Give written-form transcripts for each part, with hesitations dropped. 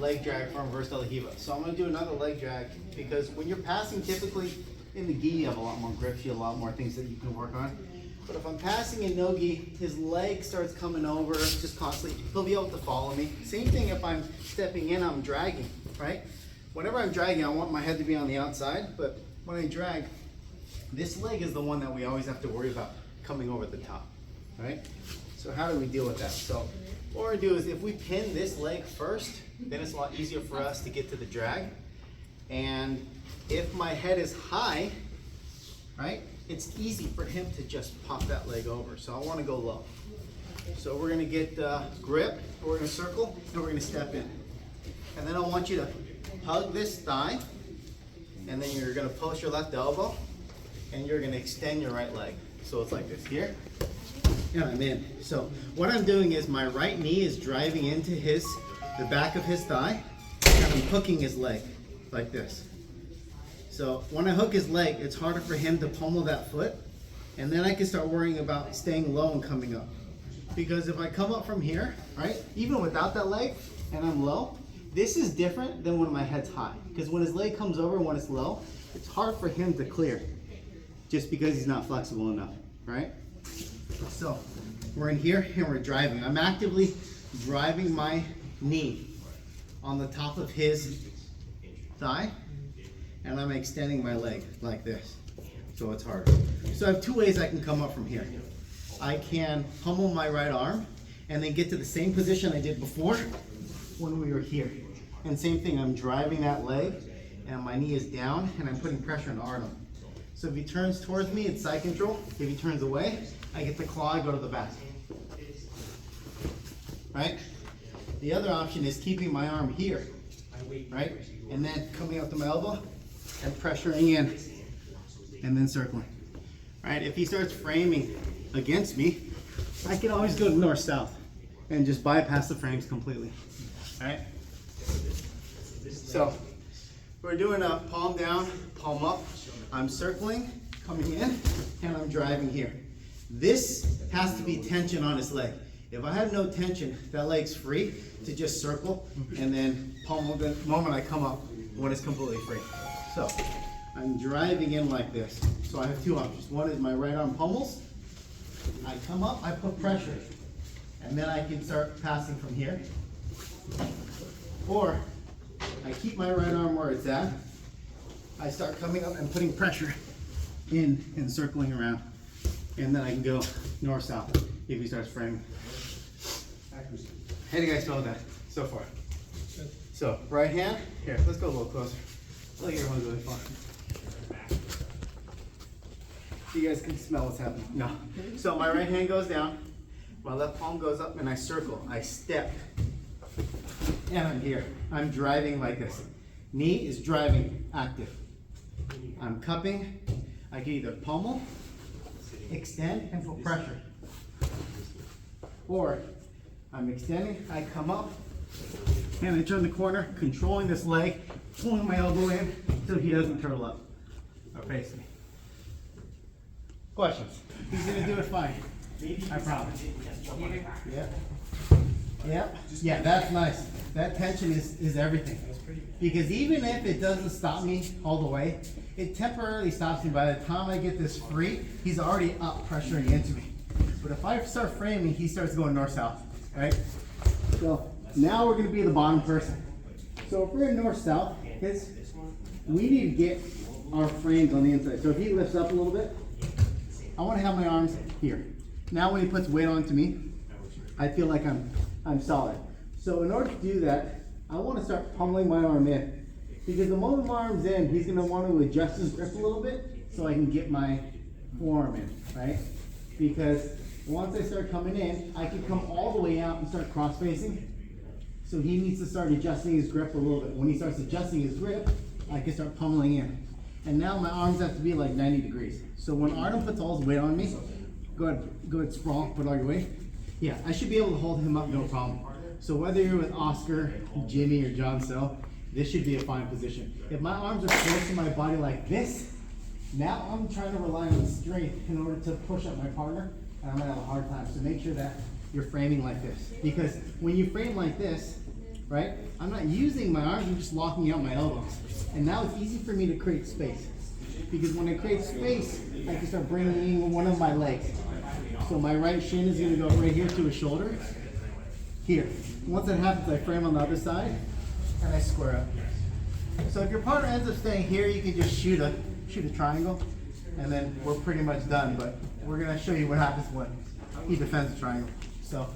leg drag from reverse de la Hiva. So I'm going to do another leg drag because when you're passing, typically in the gi you have a lot more grips, you have a lot more things that you can work on. But if I'm passing in no gi, his leg starts coming over just constantly. He'll be able to follow me. Same thing if I'm stepping in, I'm dragging, right? Whenever I'm dragging, I want my head to be on the outside, but when I drag, this leg is the one that we always have to worry about coming over the top, right? So how do we deal with that? So what we're gonna do is if we pin this leg first, then it's a lot easier for us to get to the drag. And if my head is high, right, it's easy for him to just pop that leg over. So I want to go low. So we're going to get grip, we're going to circle, and we're going to step in. And then I want you to hug this thigh, and then you're going to post your left elbow, and you're going to extend your right leg. So it's like this here, and I'm in. So what I'm doing is my right knee is driving into the back of his thigh, and I'm hooking his leg like this. So when I hook his leg, it's harder for him to pummel that foot, and then I can start worrying about staying low and coming up. Because if I come up from here, right, even without that leg, and I'm low, this is different than when my head's high. Because when his leg comes over, when it's low, it's hard for him to clear, just because he's not flexible enough, right? So we're in here and we're driving. I'm actively driving my knee on the top of his thigh, and I'm extending my leg like this, so it's hard. So I have two ways I can come up from here. I can pummel my right arm and then get to the same position I did before when we were here. And same thing, I'm driving that leg and my knee is down and I'm putting pressure on Artem. So if he turns towards me, it's side control. If he turns away, I get the claw, I go to the back. Right? The other option is keeping my arm here, right? And then coming up to my elbow and pressuring in, and then circling. Right? If he starts framing against me, I can always go north-south and just bypass the frames completely. Right? So we're doing a palm down, palm up. I'm circling, coming in, and I'm driving here. This has to be tension on his leg. If I have no tension, that leg's free to just circle and then pummel the moment I come up when it's completely free. So I'm driving in like this. So I have two options. One is my right arm pummels. I come up, I put pressure, and then I can start passing from here. Or I keep my right arm where it's at. I start coming up and putting pressure in and circling around. And then I can go north-south if he starts framing. How do you guys feel that so far? Good. So right hand, here, let's go a little closer. Look at everyone's really far. You guys can smell what's happening. No. So my right hand goes down, my left palm goes up, and I circle. I step, and I'm here. I'm driving like this. Knee is driving, active. I'm cupping. I can either pummel, extend, and put pressure. Or I'm extending, I come up, and I turn the corner, controlling this leg, pulling my elbow in so he doesn't turtle up or face me. Questions? He's gonna do it fine. I promise. Yeah. Yeah. Yeah, that's nice. That tension is everything. Because even if it doesn't stop me all the way, it temporarily stops me. By the time I get this free, he's already up pressuring into me. But if I start framing, he starts going north-south, right? So now we're gonna be the bottom person. So if we're in north-south, we need to get our frames on the inside. So if he lifts up a little bit, I want to have my arms here. Now when he puts weight onto me, I feel like I'm solid. So in order to do that, I want to start pummeling my arm in. Because the moment my arm's in, he's going to want to adjust his grip a little bit so I can get my forearm in, right? Because once I start coming in, I can come all the way out and start cross-facing. So he needs to start adjusting his grip a little bit. When he starts adjusting his grip, I can start pummeling in. And now my arms have to be like 90 degrees. So when Artem puts all his weight on me, go ahead, sprawl, put all your weight. Yeah, I should be able to hold him up, no problem. So whether you're with Oscar, Jimmy, or John So, this should be a fine position. If my arms are close to my body like this, now I'm trying to rely on strength in order to push up my partner, and I'm gonna have a hard time. So make sure that you're framing like this. Because when you frame like this, right? I'm not using my arms, I'm just locking out my elbows. And now it's easy for me to create space. Because when I create space, I can start bringing in one of my legs. So my right shin is gonna go right here to his shoulder, here. Once that happens, I frame on the other side, and I square up. So if your partner ends up staying here, you can just shoot a triangle, and then we're pretty much done. But we're gonna show you what happens when he defends the triangle. So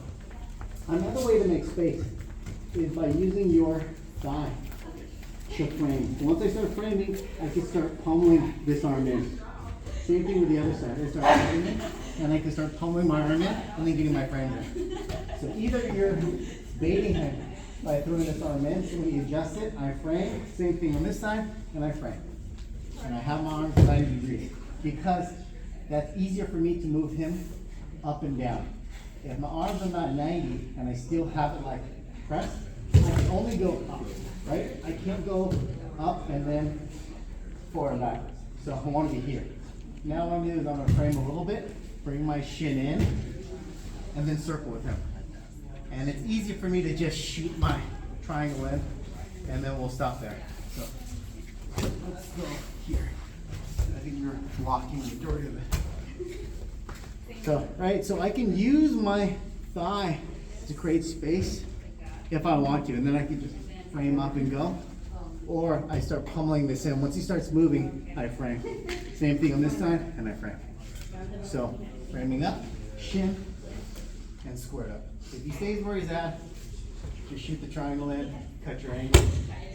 another way to make space is by using your thigh to frame. Once I start framing, I can start pummeling this arm in. Same thing with the other side. I start framing, and I can start pummeling my arm in, and then getting my frame in. So either you're baiting him by throwing this arm in, so when you adjust it, I frame. Same thing on this side, and I frame. And I have my arms 90 degrees, because that's easier for me to move him up and down. If my arms are not 90 and I still have it like pressed, I can only go up, right? I can't go up and then forward and backwards. So I want to be here. Now what I'm going to do is I'm going to frame a little bit, bring my shin in, and then circle with him. And it's easier for me to just shoot my triangle in, and then we'll stop there. So let's go here. I think you're blocking the majority of it. So, right, so I can use my thigh to create space if I want to, and then I can just frame up and go. Or I start pummeling this in. Once he starts moving, I frame. Same thing on this side, and I frame. So, framing up, shin, and squared up. If he stays where he's at, just shoot the triangle in, cut your angle.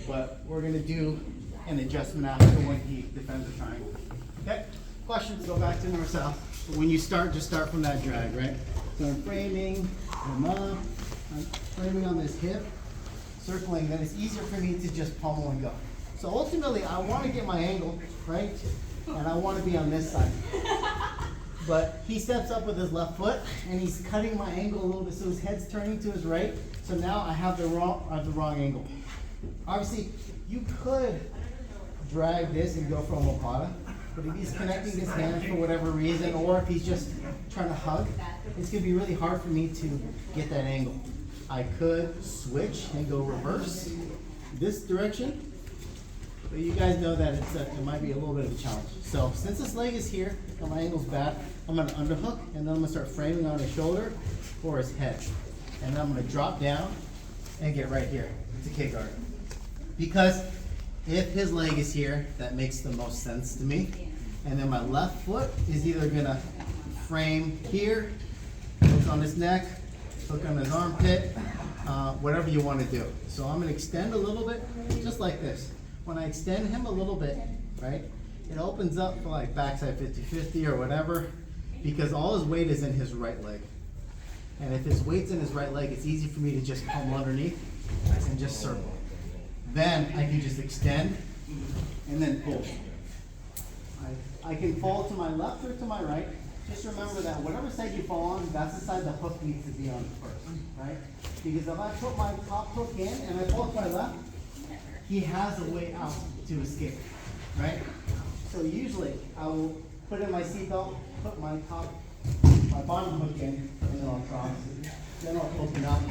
But we're gonna do an adjustment after when he defends the triangle. Okay, questions, go back to north south. When you start, just start from that drag, right? So I'm framing, I'm up, I'm framing on this hip, circling, then it's easier for me to just pummel and go. So ultimately, I want to get my angle, right? And I want to be on this side. But he steps up with his left foot, and he's cutting my angle a little bit, so his head's turning to his right. So now I have the wrong angle. Obviously, you could drag this and go for a Mopata, but if he's connecting his hands for whatever reason, or if he's just trying to hug, it's going to be really hard for me to get that angle. I could switch and go reverse this direction, but you guys know that it might be a little bit of a challenge. So since this leg is here and my angle's bad, I'm going to underhook, and then I'm going to start framing on his shoulder or his head. And then I'm going to drop down and get right here to kick guard. Because if his leg is here, that makes the most sense to me. And then my left foot is either going to frame here, hook on his neck, hook on his armpit, whatever you want to do. So I'm going to extend a little bit, just like this. When I extend him a little bit, right, it opens up for like backside 50-50 or whatever, because all his weight is in his right leg. And if his weight's in his right leg, it's easy for me to just pummel underneath and just circle. Then I can just extend and then pull. I can fall to my left or to my right. Just remember that whatever side you fall on, that's the side the hook needs to be on first, right? Because if I put my top hook in and I fall to my left, he has a way out to escape, right? So usually I will put in my seatbelt, put my bottom hook in, and then I'll cross. Then I'll open up,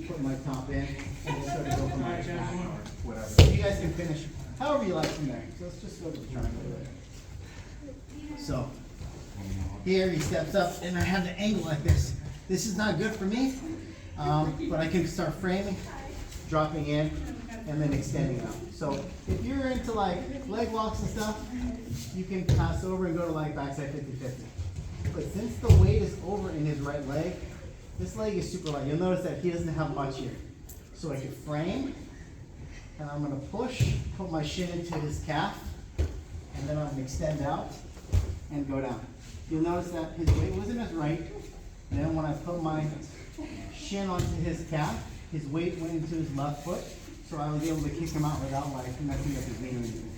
put my top in, and just sort of go from my back or whatever. So you guys can finish however you like from there. So let's just go to the triangle. So here he steps up, and I have the angle like this. This is not good for me, but I can start framing, dropping in, and then extending out. So if you're into like leg locks and stuff, you can pass over and go to like backside 50-50. But since the weight is over in his right leg, this leg is super light. You'll notice that he doesn't have much here. So I can frame, and I'm gonna push, put my shin into his calf, and then I'm gonna extend out and go down. You'll notice that his weight was in his right, and then when I put my shin onto his calf, his weight went into his left foot, so I was able to kick him out without like messing up his knee or anything.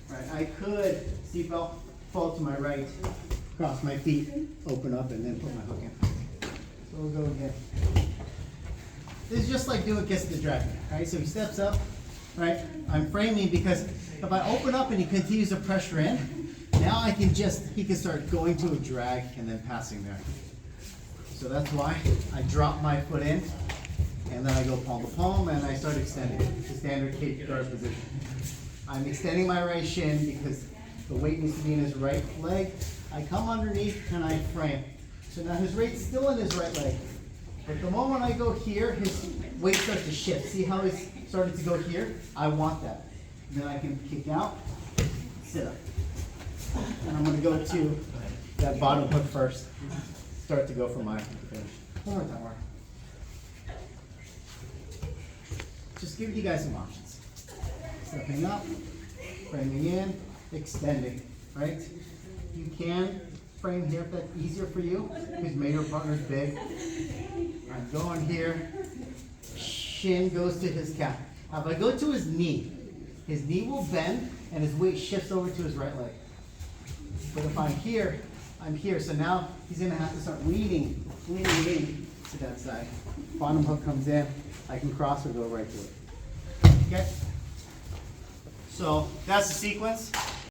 Right? I could seatbelt, fall to my right, cross my feet, open up, and then put my hook in. So we'll go again. This is just like doing kiss the dragon, right? So he steps up, right? I'm framing because if I open up and he continues to pressure in, now he can start going to a drag and then passing there. So that's why I drop my foot in And then I go palm to palm and I start extending to standard cage guard position. I'm extending my right shin because the weight needs to be in his right leg. I come underneath and I frame. So now his weight's still in his right leg. But the moment I go here, his weight starts to shift. See how he's starting to go here? I want that. Then I can kick out, sit up. And I'm going to go to that bottom hook first. Start to go for my finish. One more time, Mark. Just give you guys some options. Stepping up, framing in, extending, right? You can frame here if that's easier for you, because maybe your partner's big. I'm going here, shin goes to his calf. Now if I go to his knee will bend and his weight shifts over to his right leg. But if I'm here, so now he's gonna have to start leaning to that side. Bottom hook comes in, I can cross or go right to it. Okay? So that's the sequence.